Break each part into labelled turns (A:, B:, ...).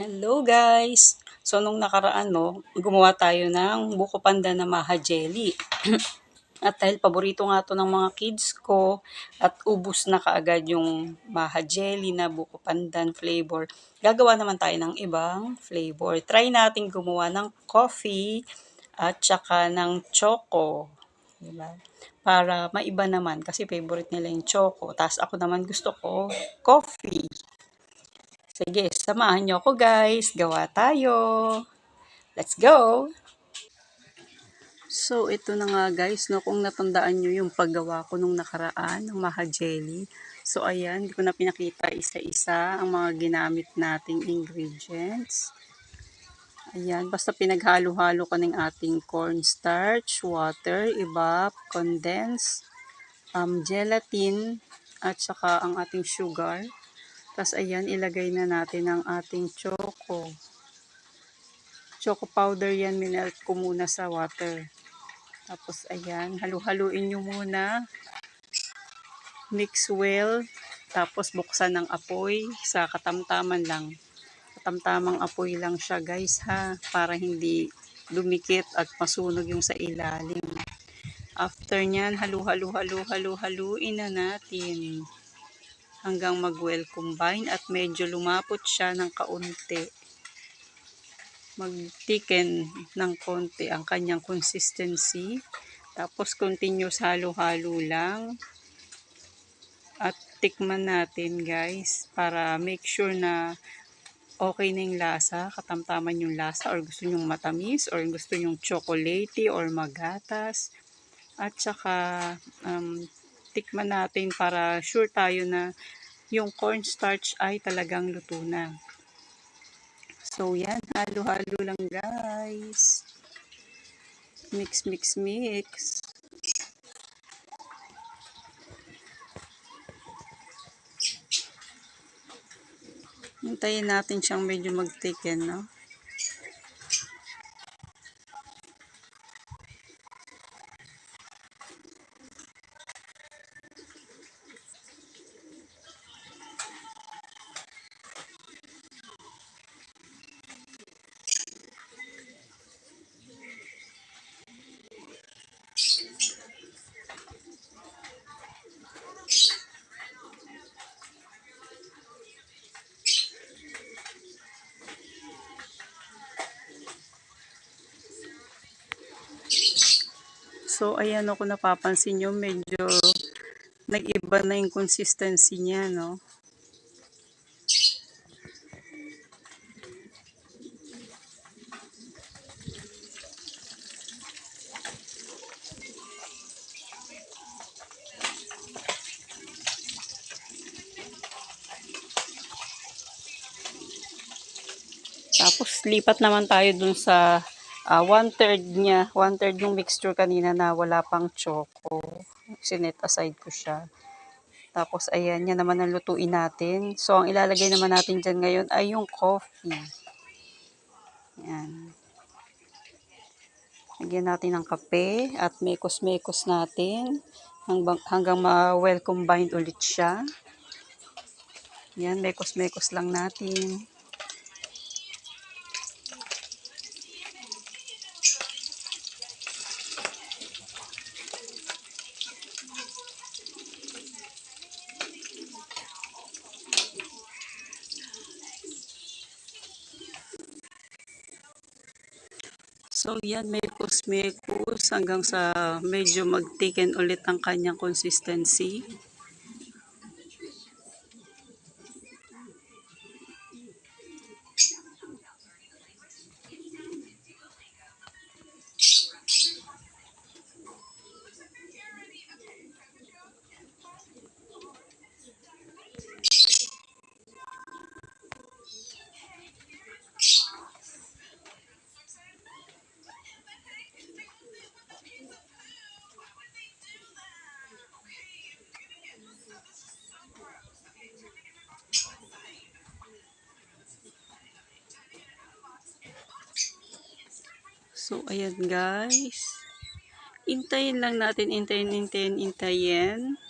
A: Hello guys! So nung nakaraan gumawa tayo ng buko panda na maha jelly. At dahil paborito nga to ng mga kids ko at ubus na kaagad yung maha jelly na buko pandan flavor, gagawa naman tayo ng ibang flavor. Try natin gumawa ng coffee at saka ng choco. Diba? Para maiba naman kasi favorite nila yung choco. Tapos ako naman gusto ko coffee. Sige, samahan nyo ako guys. Gawa tayo. Let's go! So, ito na nga guys, kung natandaan nyo yung paggawa ko nung nakaraan ng maha jelly. So, ayan, hindi ko na pinakita isa-isa ang mga ginamit nating ingredients. Ayan, basta pinaghalo-halo ko ng ating cornstarch, water, evap, condense, gelatin, at saka ang ating sugar. Tapos ayan, ilagay na natin ang ating choco. Choco powder yan, minelt ko muna sa water. Tapos ayan, halu-haluin nyo muna. Mix well. Tapos buksan ng apoy sa katamtaman lang. Katamtamang apoy lang siya guys ha. Para hindi dumikit at masunog yung sa ilalim. After nyan, haluin na natin. Hanggang mag-well combine at medyo lumapot siya ng kaunti. Mag-thicken ng konti ang kanyang consistency. Tapos continuous halo-halo lang. At tikman natin guys para make sure na okay na yung lasa, katamtaman yung lasa, or gusto nyong matamis, or gusto nyong chocolatey or magatas. At saka tikman natin para sure tayo na yung cornstarch ay talagang luto na. So yan, halo-halo lang guys. Mix. Hintayin natin siyang medyo mag-thicken, no? So, ayan kung napapansin nyo, medyo nag-iba na yung consistency niya, no? Tapos, lipat naman tayo dun sa 1/3 niya. 1/3 yung mixture kanina na wala pang choco. Sinet aside ko siya. Tapos, ayan, yan naman ang lutuin natin. So, ang ilalagay naman natin dyan ngayon ay yung coffee. Ayan. Lagyan natin ng kape at mekos-mekos natin hanggang ma-well combined ulit siya. Yan, mekos-mekos lang natin. So yan, mekos-mekos hanggang sa medyo mag-thicken ulit ang kanyang consistency. So ayan guys. Intayin lang natin, intayin.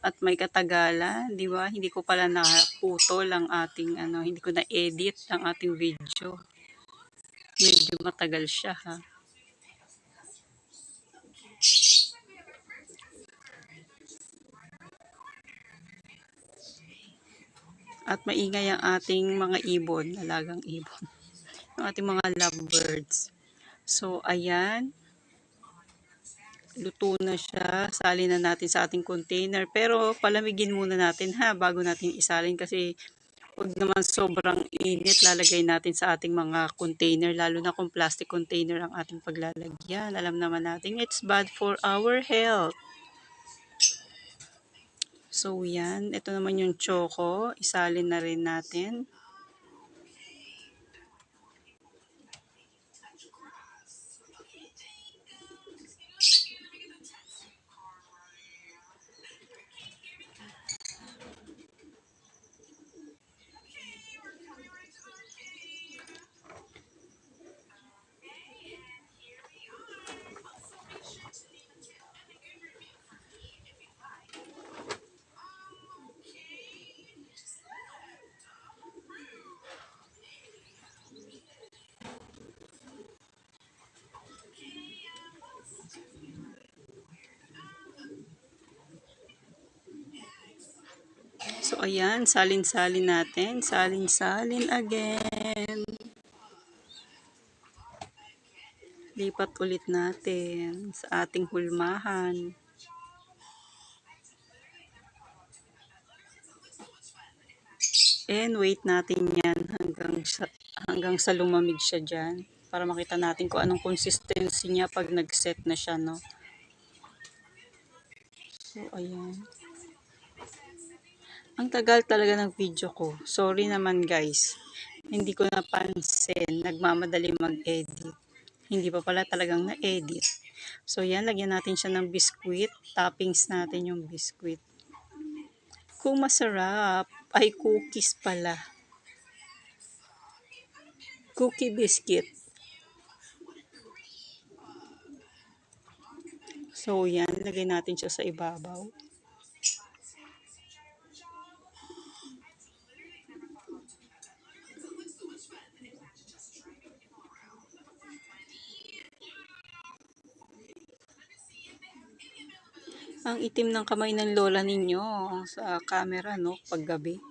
A: at may katagalan, 'di ba? Hindi ko pala naputol ang ating ano, hindi ko na-edit ang ating video. Medyo matagal siya ha. At maingay ang ating mga ibon, alagang ibon. Ang ating mga lovebirds. So, ayan. Luto na siya. Salin na natin sa ating container. Pero palamigin muna natin ha, bago natin isalin kasi huwag naman sobrang init. Lalagay natin sa ating mga container, lalo na kung plastic container ang ating paglalagyan. Alam naman natin, it's bad for our health. So, yan. Ito naman yung choco. Isalin na rin natin. So, ayan. Salin-salin natin. Salin-salin again. Lipat ulit natin sa ating hulmahan. And wait natin yan hanggang sa lumamig siya dyan. Para makita natin kung anong consistency niya pag nag-set na siya, no? So, ayan. Ang tagal talaga ng video ko. Sorry naman guys. Hindi ko napansin. Nagmamadali mag-edit. Hindi pa pala talagang na-edit. So, yan. Lagyan natin siya ng biscuit. Toppings natin yung biscuit. Kung masarap, ay cookies pala. Cookie biscuit. So, yan. Lagay natin siya sa ibabaw. Ang itim ng kamay ng lola ninyo sa camera, no? Paggabi.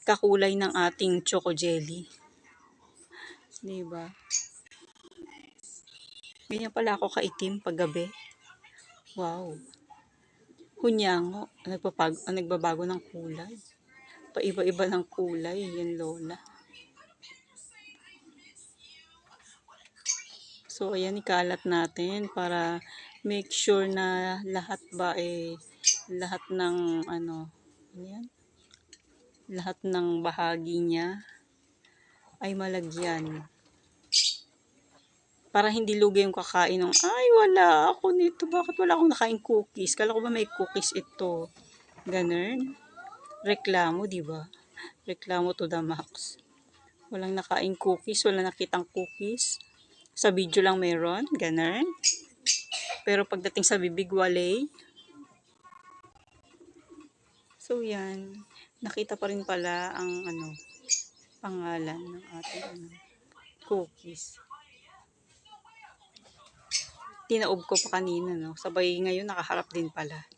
A: Kakulay ng ating choco jelly. Diba? Ganyan pala ako kaitim paggabi. Wow. Hunyango. Nagbabago ng kulay. Paiba-iba ng kulay. Yan lola. So, ayan, ikalat natin para make sure na lahat ba lahat ng ayan, lahat ng bahagi niya ay malagyan. Para hindi lugi yung kakain ng, ay wala ako nito, bakit wala akong nakain cookies? Kala ko ba may cookies ito? Ganun. Reklamo, di ba? Reklamo to the max. Walang nakain cookies, walang nakitang cookies. Sa video lang meron, ganun. Pero pagdating sa bibig, walay. So, yan. Nakita pa rin pala ang pangalan ng ating cookies. Tinaob ko pa kanina, no? Sabay ngayon nakaharap din pala.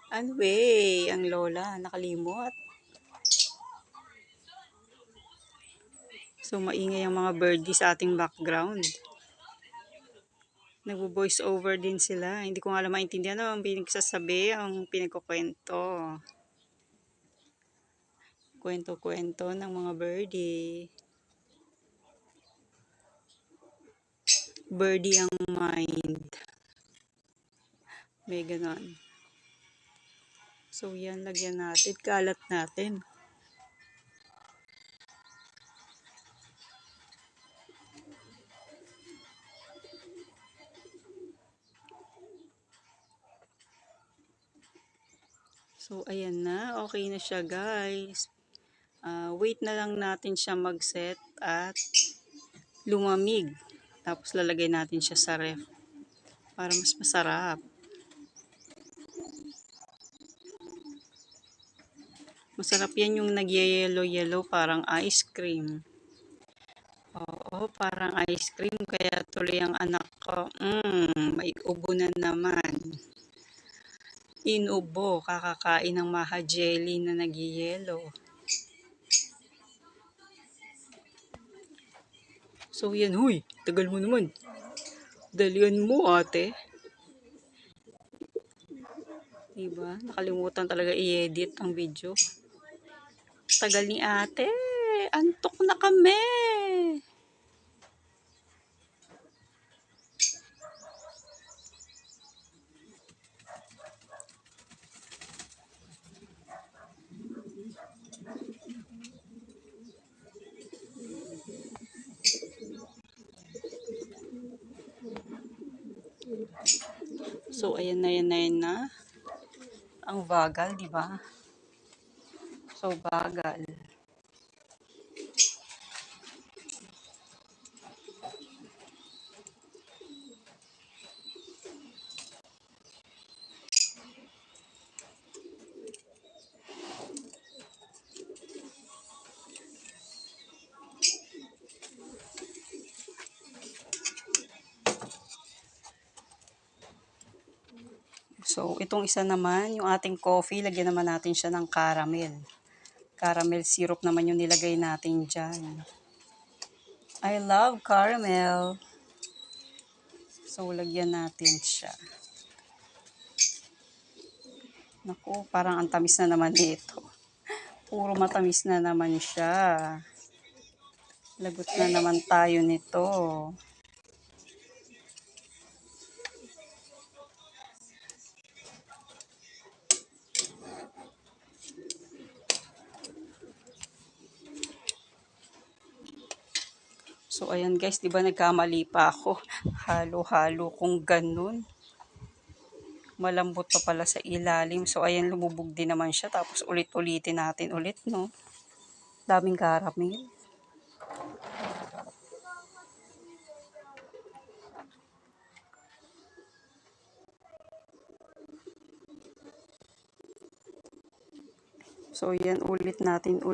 A: Anyway, ang lola, nakalimot. So, maingay ang mga birdie sa ating background. Nagvo-voice over din sila. Hindi ko nga alam maintindihan ang pinagsasabi, ang pinagkukwento. Kwento-kwento ng mga birdie. Birdie ang mind. May ganon. So, yan, lagyan natin. Kalat natin. So, ayan na. Okay na siya, guys. Wait na lang natin siya mag-set at lumamig. Tapos, lalagay natin siya sa ref para mas masarap. Masarap yan yung nag-yellow-yellow, parang ice cream. Oo, parang ice cream. Kaya tuloy ang anak ko, may ubo na naman. Inubo, kakakain ng maha jelly na nag-yellow. So yan, huy, tagal mo naman. Dalian mo, ate. Diba? Nakalimutan talaga i-edit ang video. Tagal ni ate. Antok na kami. So, ayan na yan na yan na. Ang bagal, di ba? So, bagal. So, itong isa naman, yung ating coffee, lagyan naman natin siya ng caramel. Caramel syrup naman yung nilagay natin dyan. I love caramel. So, lagyan natin siya. Naku, parang ang tamis na naman ito. Puro matamis na naman siya. Lagot na naman tayo nito. So, ayan guys, di ba nagkamali pa ako? Halo-halo kung ganun. Malambot pa pala sa ilalim. So, ayan, lumubog din naman siya. Tapos, ulit-ulitin natin ulit, no? Daming caramel. So, yan, ulit natin